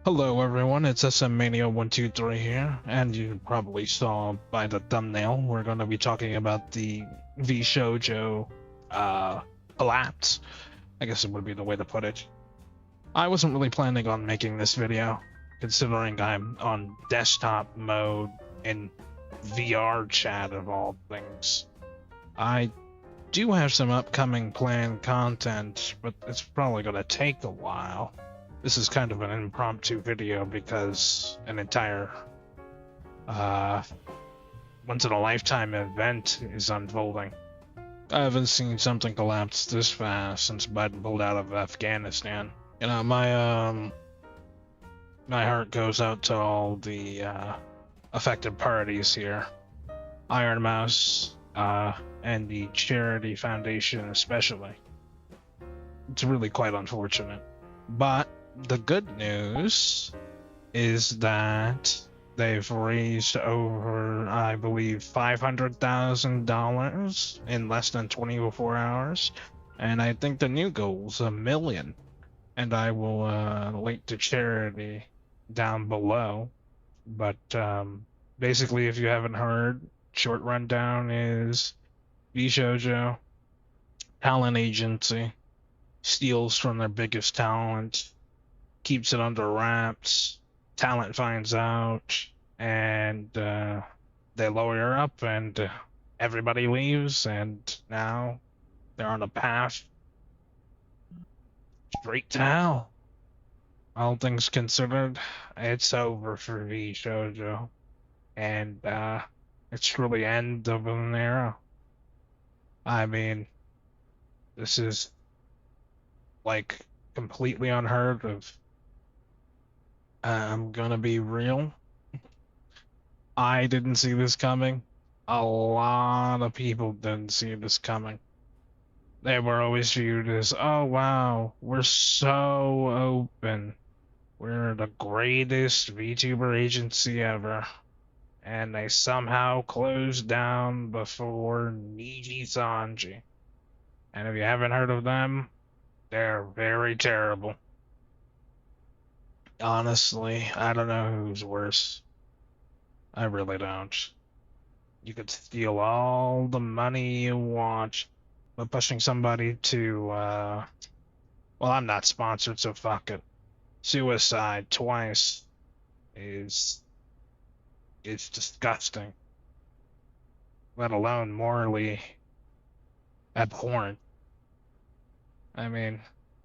Hello everyone, it's SMMania123 here, and you probably saw by the thumbnail, we're going to be talking about the VShojo collapse. I guess it would be the way to put it. I wasn't really planning on making this video, considering I'm on desktop mode in VR chat of all things. I do have some upcoming planned content, but it's probably going to take a while. This is kind of an impromptu video because an entire uh, once in a lifetime event is unfolding. I haven't seen something collapse this fast since Biden pulled out of Afghanistan. You know, my heart goes out to all the affected parties here. Ironmouse and the charity foundation especially. It's really quite unfortunate. But the good news is that they've raised over, I believe, $500,000 in less than 24 hours. And I think the new goal is $1 million. And I will link to charity down below. But basically, if you haven't heard, short rundown is VShojo, talent agency, steals from their biggest talent, keeps it under wraps, talent finds out, and they lawyer up, and everybody leaves, and now they're on a path straight to hell. All things considered, it's over for VShojo, and it's truly end of an era. I mean, this is like completely unheard of. I'm gonna be real. I didn't see this coming. A lot of people didn't see this coming. They were always viewed as, oh wow, we're so open. We're the greatest VTuber agency ever. And they somehow closed down before Niji Sanji. And if you haven't heard of them, they're very terrible. Honestly, I don't know who's worse. I really don't. You could steal all the money you want, but pushing somebody to, well, I'm not sponsored, so fuck it. Suicide twice is, it's disgusting, let alone morally abhorrent. I mean,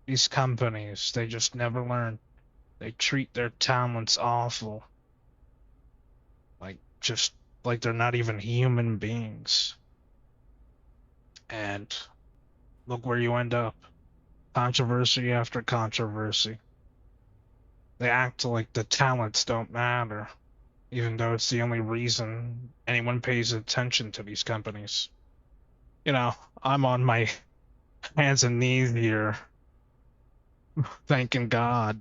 these companies, they just never learn. They treat their talents awful. Like, just like they're not even human beings. And look where you end up. Controversy after controversy. They act like the talents don't matter, even though it's the only reason anyone pays attention to these companies. You know, I'm on my hands and knees here, thanking God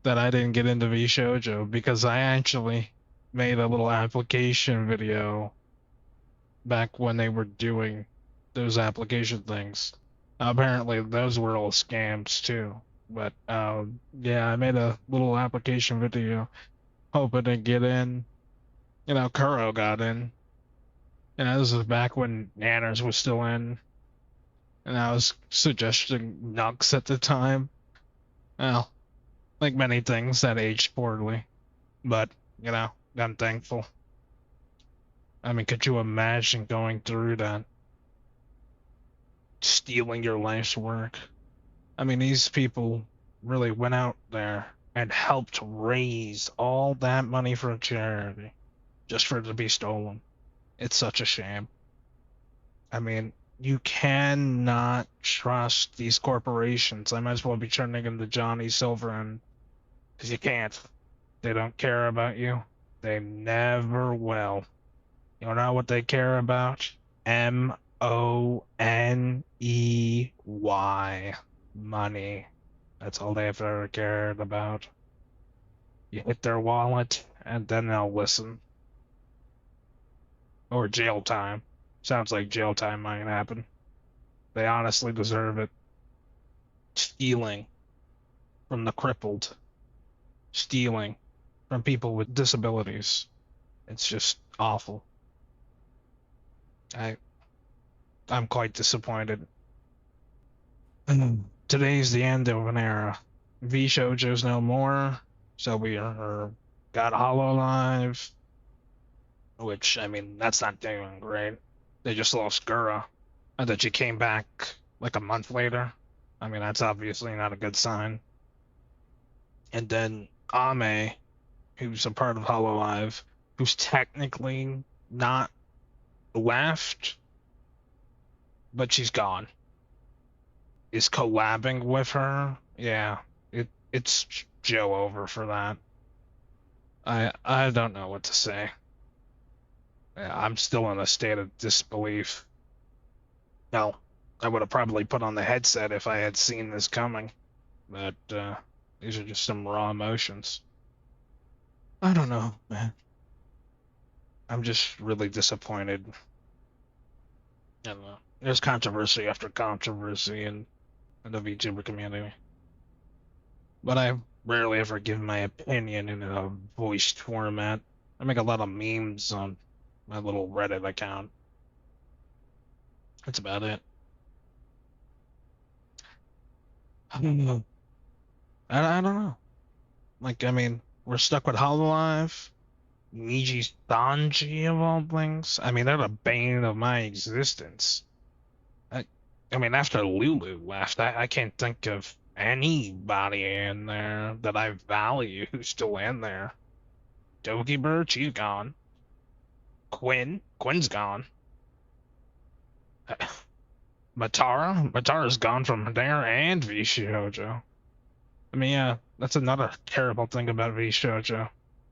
that I didn't get into VShojo because I actually made a little application video back when they were doing those application things. Apparently, those were all scams too. But yeah, I made a little application video hoping to get in. You know, Kuro got in. And this was back when Nanners was still in. And I was suggesting Nux at the time. Well, like many things that aged poorly. But, you know, I'm thankful. I mean, could you imagine going through that? Stealing your life's work. I mean, these people really went out there and helped raise all that money for charity just for it to be stolen. It's such a shame. I mean, you cannot trust these corporations. I might as well be turning into Johnny Silverhand because you can't. They don't care about you. They never will. You know what they care about? Money. Money. That's all they've ever cared about. You hit their wallet, and then they'll listen. Or jail time. Sounds like jail time might happen. They honestly deserve it. Stealing from the crippled. stealing from people with disabilities. It's just awful. I'm quite disappointed. Today's the end of an era. VShojo's no more, so we are got Hololive, which, I mean, that's not doing great. They just lost Gura, and that she came back like a month later. I mean, that's obviously not a good sign. And then Ame, who's a part of Hololive, who's technically not left, but she's gone, is collabing with her. Yeah, it's Joe over for that. I don't know what to say. Yeah, I'm still in a state of disbelief. No, I would have probably put on the headset if I had seen this coming, but these are just some raw emotions. I don't know, man. I'm just really disappointed. I don't know. There's controversy after controversy in the VTuber community, but I rarely ever give my opinion in a voiced format. I make a lot of memes on my little Reddit account. That's about it. I don't know. I don't know. Like, I mean, we're stuck with Hololive, Niji Sanji of all things. I mean, they're the bane of my existence. I mean, after Lulu left, I can't think of anybody in there that I value who's still in there. Doki Bird, she's gone. Quinn's gone. Matara's gone from there and VShojo. I mean, yeah, that's another terrible thing about VShojo.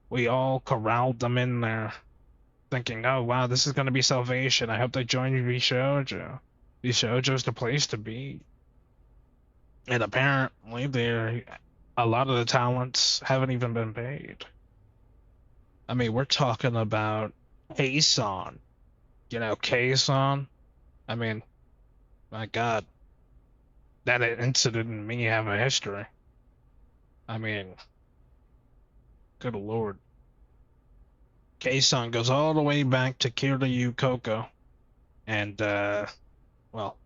We all corralled them in there, thinking, oh wow, this is gonna be salvation. I hope they join VShojo. VShojo's the place to be. And apparently, a lot of the talents haven't even been paid. I mean, we're talking about Keisan. You know, Keisan? I mean, my God, that incident and me have a history. I mean, good Lord. Keisan goes all the way back to Kiryu Koko. And, well,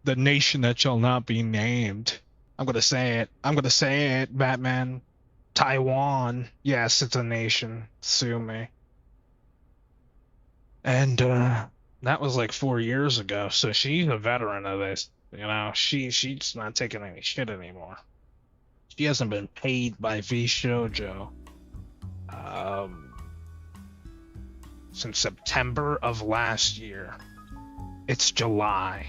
the nation that shall not be named. I'm gonna say it. I'm gonna say it, Batman. Taiwan. Yes, it's a nation. Sue me. And, that was like 4 years ago, so she's a veteran of this. You know, she's not taking any shit anymore. She hasn't been paid by VShojo since September of last year. It's July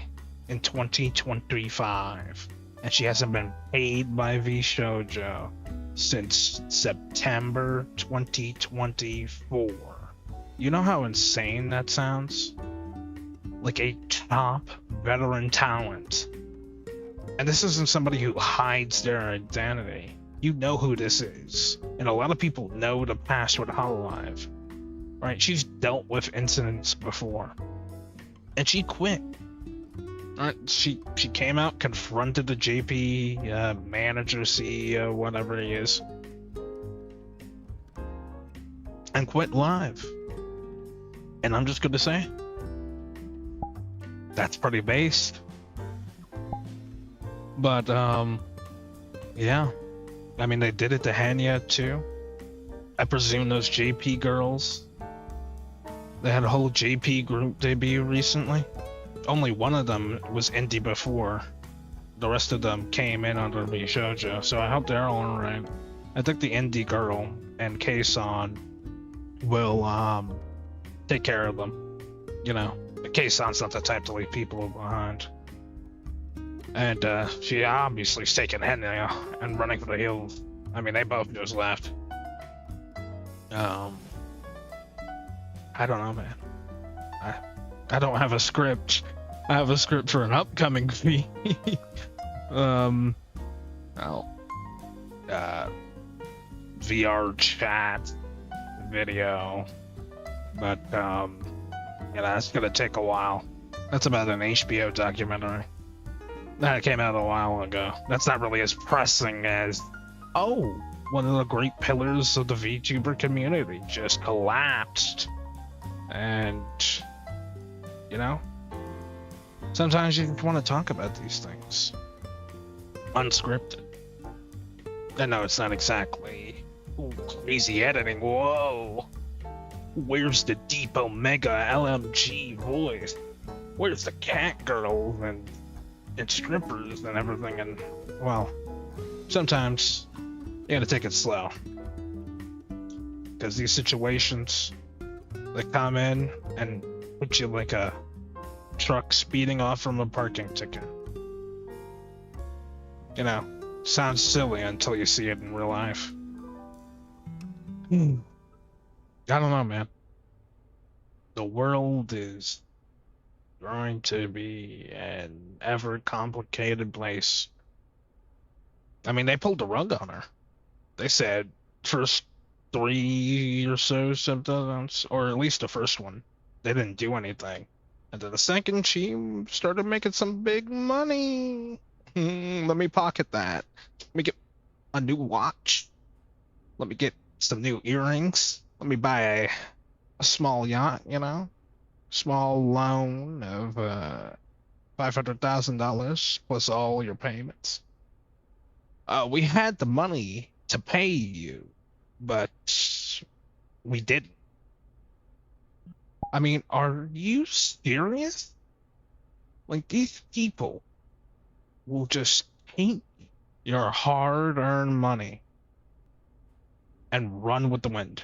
in 2025, and she hasn't been paid by VShojo since September 2024. You know how insane that sounds? Like a top veteran talent. And this isn't somebody who hides their identity. You know who this is. And a lot of people know the past with Hololive. Right? She's dealt with incidents before. And she quit. Right? She came out, confronted the JP manager, CEO, whatever he is, and quit live. And I'm just gonna say, that's pretty based. But yeah, I mean, they did it to Hanya too. I presume those JP girls, they had a whole JP group debut recently. Only one of them was indie before. The rest of them came in under VShojo, so I hope they're all alright. I think the indie girl and Keisan will take care of them. You know, Keisan's not the type to leave people behind. And she obviously taking Henya and running for the hills. I mean, they both just left. I don't know, man. I don't have a script. I have a script for an upcoming feed. VR chat video, but you know, that's gonna take a while. That's about an HBO documentary that came out a while ago. That's not really as pressing as, oh, one of the great pillars of the VTuber community just collapsed. And, you know, sometimes you just want to talk about these things. Unscripted. I know it's not exactly crazy editing. Whoa. Where's the deep Omega LMG voice? Where's the cat girls and strippers and everything? And, well, sometimes you gotta take it slow. Because these situations, they come in and put you like a truck speeding off from a parking ticket. You know, sounds silly until you see it in real life. I don't know, man. The world is going to be an ever complicated place. I mean, they pulled the rug on her. They said first 3 or so symptoms, or at least the first one, they didn't do anything. And then the second, she started making some big money. Let me pocket that. Let me get a new watch. Let me get some new earrings. Let me buy a small yacht, you know? Small loan of $500,000 plus all your payments. We had the money to pay you, but we didn't. I mean, are you serious? Like, these people will just take your hard-earned money and run with the wind.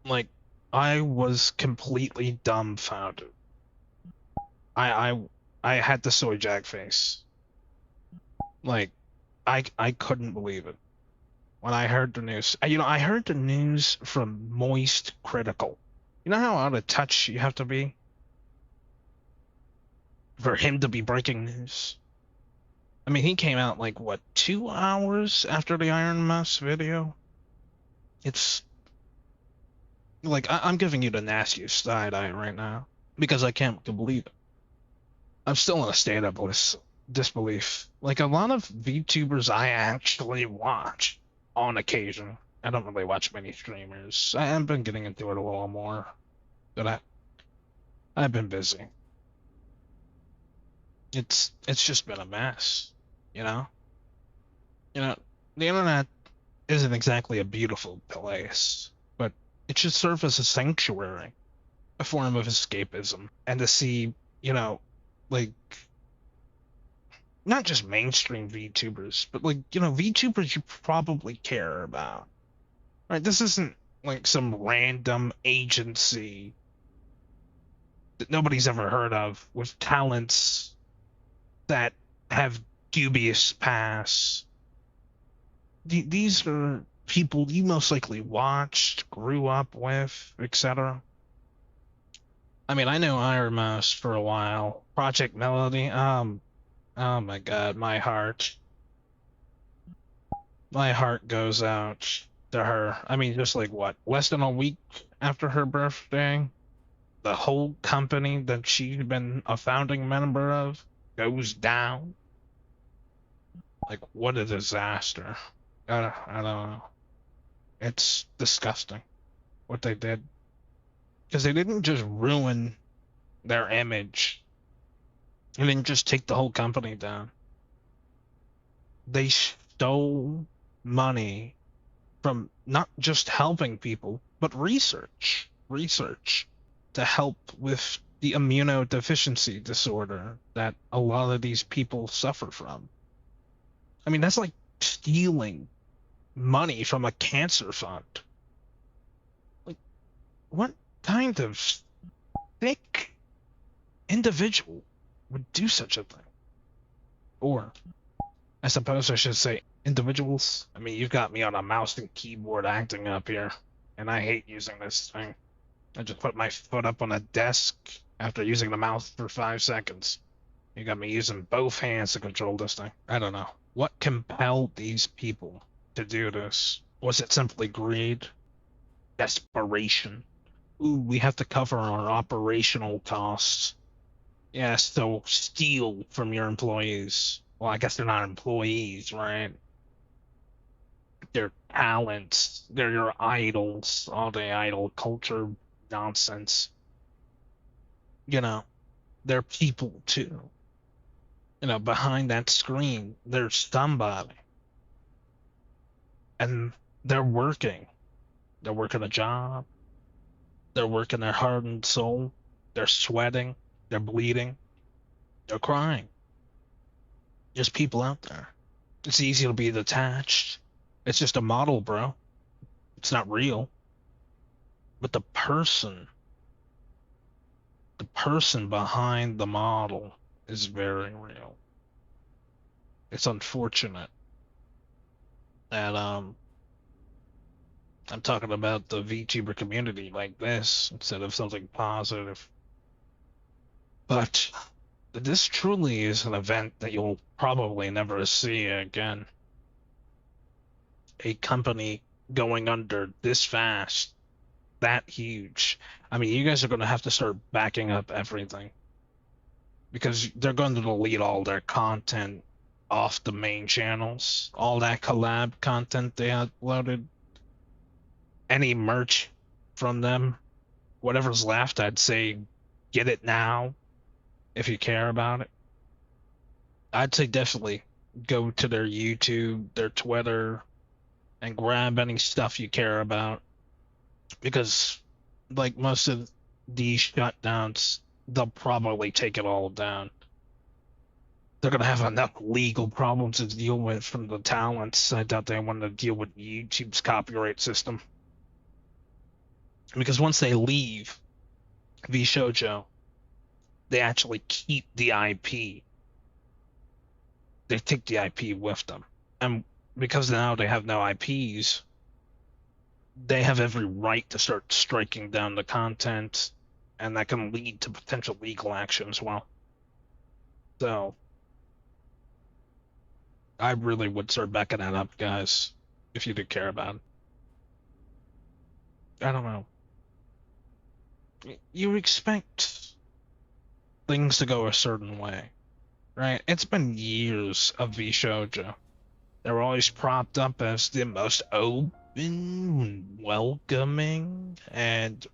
Like, I was completely dumbfounded. I had the soy jack face. Like, I couldn't believe it when I heard the news. You know, I heard the news from Moist Critical. You know how out of touch you have to be for him to be breaking news? I mean, he came out like, what, 2 hours after the Ironmouse video? It's like, I'm giving you the nastiest side eye right now because I can't believe it. I'm still in a state of disbelief. Like, a lot of VTubers I actually watch on occasion. I don't really watch many streamers. I've been getting into it a little more, but I've been busy. It's just been a mess, you know? You know, the internet isn't exactly a beautiful place, but it should serve as a sanctuary, a form of escapism, and to see, you know, like, not just mainstream VTubers, but, like, you know, VTubers you probably care about. Right? This isn't like some random agency that nobody's ever heard of with talents that have dubious past. These are people you most likely watched, grew up with, etc. I mean, I know Ironmouse for a while. Project Melody, oh my god, my heart goes out to her. I mean, just like, what, less than a week after her birthday, the whole company that she'd been a founding member of goes down. Like, what a disaster. I don't know. It's disgusting what they did. Because they didn't just ruin their image. They didn't just take the whole company down. They stole money from not just helping people, but research to help with the immunodeficiency disorder that a lot of these people suffer from. I mean, that's like stealing money from a cancer fund. Like, what kind of sick individual would do such a thing? Or, I suppose I should say individuals. I mean, you've got me on a mouse and keyboard acting up here, and I hate using this thing. I just put my foot up on a desk after using the mouse for 5 seconds. You got me using both hands to control this thing. I don't know. What compelled these people to do this? Was it simply greed? Desperation? Ooh, we have to cover our operational costs. Yeah, so steal from your employees. Well, I guess they're not employees, right? their talents, they're your idols, all the idol culture nonsense. You know, they're people too. Behind that screen, there's somebody, and they're working. They're working a job. They're working their heart and soul. They're sweating. They're bleeding. They're crying. There's people out there. It's easy to be detached. It's just a model, bro. It's not real. But the person behind the model is very real. It's unfortunate that I'm talking about the VTuber community like this instead of something positive. But this truly is an event that you'll probably never see again. A company going under this fast, that huge. I mean, you guys are going to have to start backing up everything because they're going to delete all their content off the main channels. All that collab content they uploaded, any merch from them, whatever's left, I'd say get it now if you care about it. I'd say definitely go to their YouTube, their Twitter, and grab any stuff you care about because, like most of these shutdowns, they'll probably take it all down. They're gonna have enough legal problems to deal with from the talents. I doubt they want to deal with YouTube's copyright system because once they leave VShojo, they actually keep the IP. They take the IP with them, and because now they have no IPs, they have every right to start striking down the content, and that can lead to potential legal action as well. So I really would start backing that up, guys, if you do care about it. I don't know. You expect things to go a certain way, right? It's been years of VShojo. They're always propped up as the most open, welcoming, and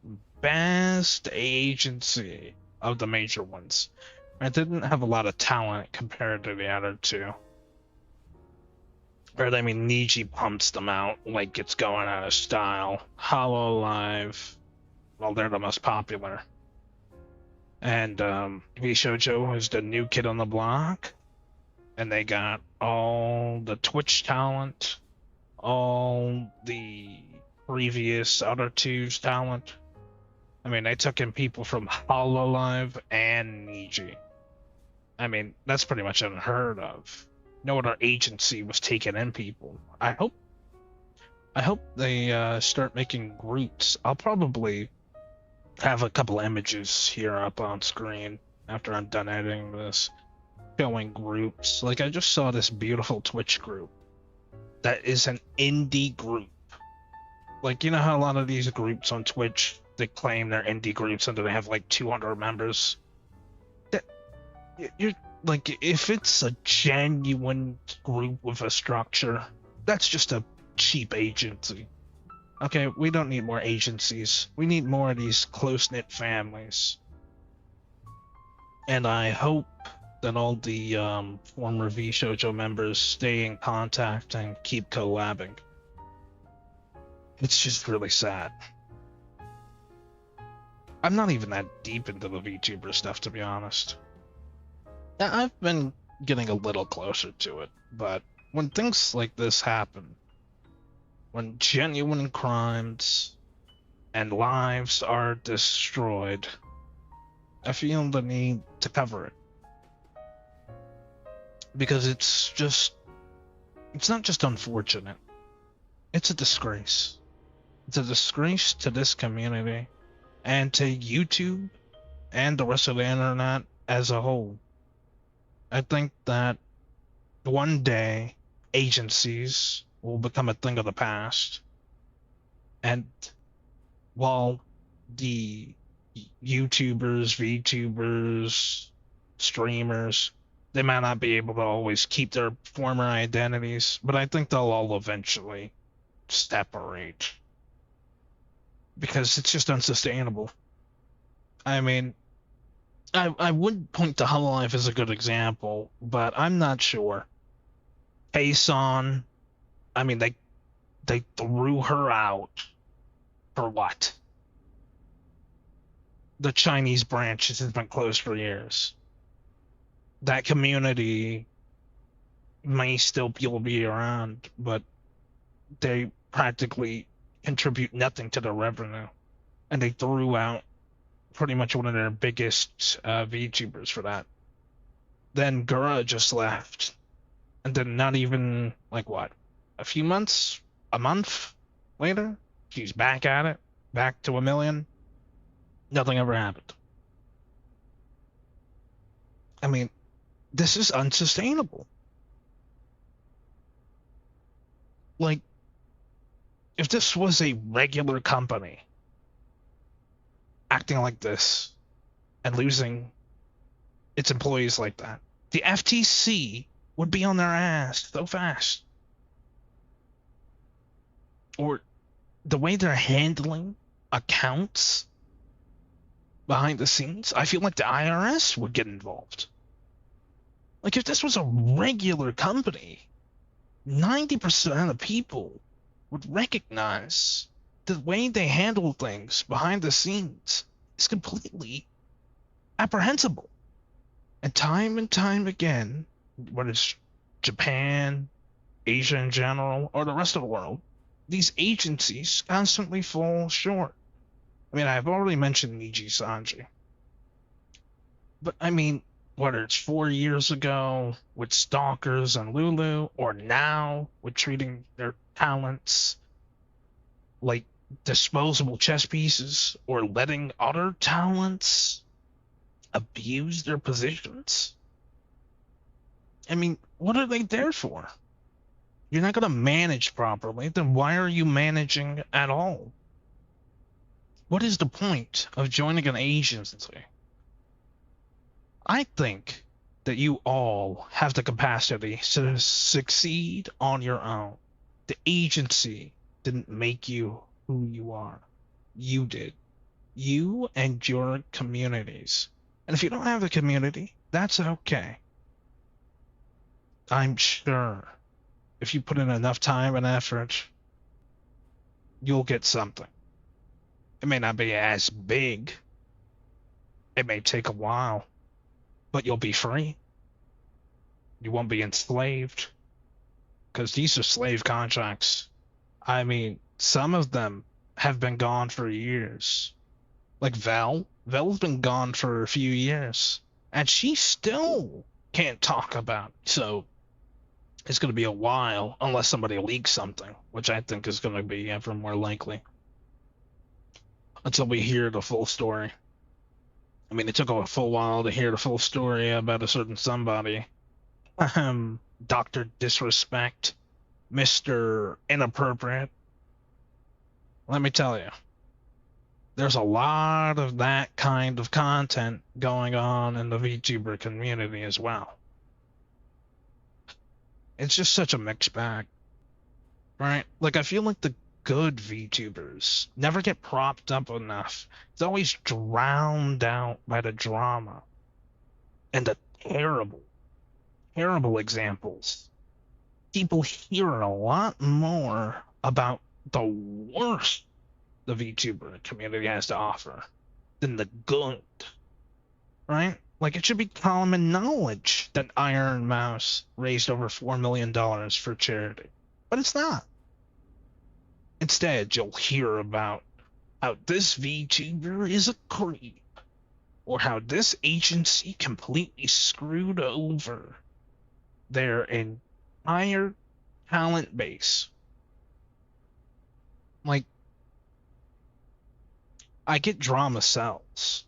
best agency of the major ones. It didn't have a lot of talent compared to the other two. Or, I mean, Niji pumps them out like it's going out of style. Hololive, well, they're the most popular. And VShojo is the new kid on the block. And they got all the Twitch talent, all the previous other two's talent. I mean, they took in people from Hololive and Niji. I mean, that's pretty much unheard of. No other agency was taking in people. I hope they start making groups. I'll probably have a couple images here up on screen after I'm done editing this, showing groups. Like, I just saw this beautiful Twitch group that is an indie group. Like, you know how a lot of these groups on Twitch, they claim they're indie groups and they have like 200 members? You're like, if it's a genuine group with a structure, that's just a cheap agency. Okay, we don't need more agencies. We need more of these close-knit families. And I hope that all the former VShojo members stay in contact and keep collabing. It's just really sad. I'm not even that deep into the VTuber stuff, to be honest. I've been getting a little closer to it, but when things like this happen, when genuine crimes and lives are destroyed, I feel the need to cover it. Because it's not just unfortunate, it's a disgrace. It's a disgrace to this community and to YouTube and the rest of the internet as a whole. I think that one day agencies will become a thing of the past, and while the YouTubers, VTubers, streamers, they might not be able to always keep their former identities, but I think they'll all eventually separate because it's just unsustainable. I mean, I would point to Hololive as a good example, but I'm not sure. Face on, I mean, they threw her out for what? The Chinese branch has been closed for years. That community may still be around, but they practically contribute nothing to the revenue. And they threw out pretty much one of their biggest VTubers for that. Then Gura just left. And then not even, like what, a few months? A month later? She's back at it. Back to 1 million. Nothing ever happened. I mean, this is unsustainable. Like, if this was a regular company acting like this and losing its employees like that, the FTC would be on their ass so fast. Or the way they're handling accounts behind the scenes, I feel like the IRS would get involved. Like, if this was a regular company, 90% of people would recognize the way they handle things behind the scenes is completely apprehensible. And time again, whether it's Japan, Asia in general, or the rest of the world, these agencies constantly fall short. I mean, I've already mentioned Niji Sanji. But I mean, whether it's 4 years ago with Stalkers and Lulu, or now with treating their talents like disposable chess pieces, or letting other talents abuse their positions. I mean, what are they there for? You're not going to manage properly, then why are you managing at all? What is the point of joining an agency? I think that you all have the capacity to succeed on your own. The agency didn't make you who you are. You did. You and your communities. And if you don't have the community, that's okay. I'm sure if you put in enough time and effort, you'll get something. It may not be as big. It may take a while, but you'll be free. You won't be enslaved. Because these are slave contracts. I mean, some of them have been gone for years. Like Vel. Vel's been gone for a few years. And she still can't talk about it. So it's going to be a while, unless somebody leaks something, which I think is going to be ever more likely. Until we hear the full story. I mean, it took a full while to hear the full story about a certain somebody. Dr. Disrespect, Mr. Inappropriate. Let me tell you, there's a lot of that kind of content going on in the VTuber community as well. It's just such a mixed bag, right? Like, I feel like the good VTubers never get propped up enough. It's always drowned out by the drama and the terrible examples. People hear a lot more about the worst the VTuber community has to offer than the good, right? Like, it should be common knowledge that Ironmouse raised over $4 million for charity, but it's not. Instead, you'll hear about how this VTuber is a creep, or how this agency completely screwed over their entire talent base. Like, I get drama sells,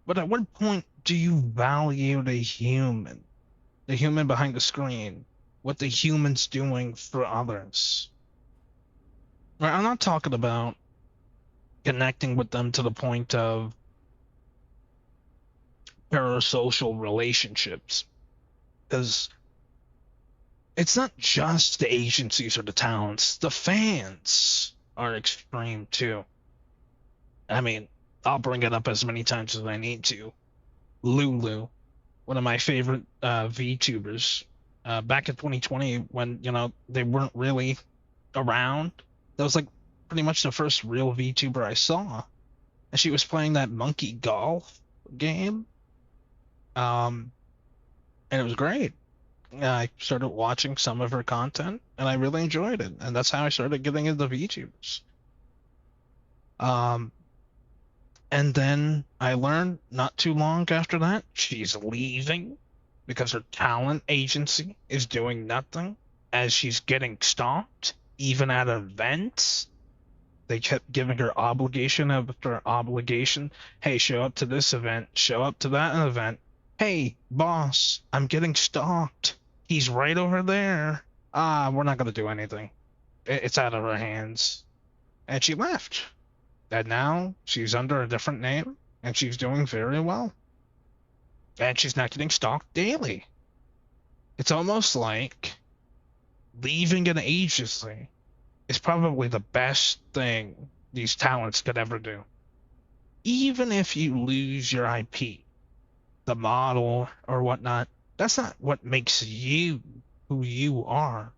but at what point do you value the human behind the screen, what the human's doing for others? Right, I'm not talking about connecting with them to the point of parasocial relationships, because it's not just the agencies or the talents. The fans are extreme too. I mean, I'll bring it up as many times as I need to. Lulu, one of my favorite VTubers, back in 2020 when they weren't really around. That was like pretty much the first real VTuber I saw, and she was playing that monkey golf game, um, and it was great. I started watching some of her content, and I really enjoyed it, and that's how I started getting into VTubers. Um, and then I learned not too long after that she's leaving because her talent agency is doing nothing as she's getting stalked, even at events. They kept giving her obligation after obligation. Hey, show up to this event, show up to that event. Hey, boss, I'm getting stalked. He's right over there. We're not going to do anything. It's out of her hands. And she left. And now she's under a different name, and she's doing very well. And she's not getting stalked daily. It's almost like leaving an agency is probably the best thing these talents could ever do. Even if you lose your IP, the model or whatnot, that's not what makes you who you are.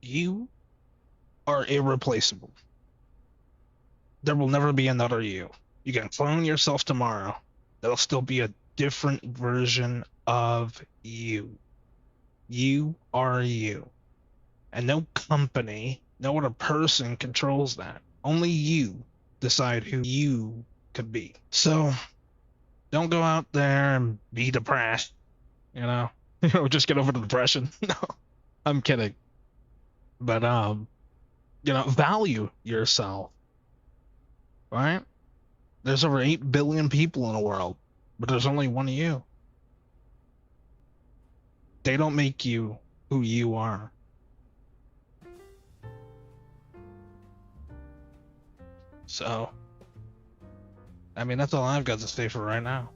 You are irreplaceable. There will never be another you. You can clone yourself tomorrow. There'll still be a different version of you. You are you. And no company, no other person controls that. Only you decide who you could be. So don't go out there and be depressed, you know? Just get over the depression. No, I'm kidding. But value yourself. Right? There's over 8 billion people in the world, but there's only one of you. They don't make you who you are. So, I mean, that's all I've got to say for right now.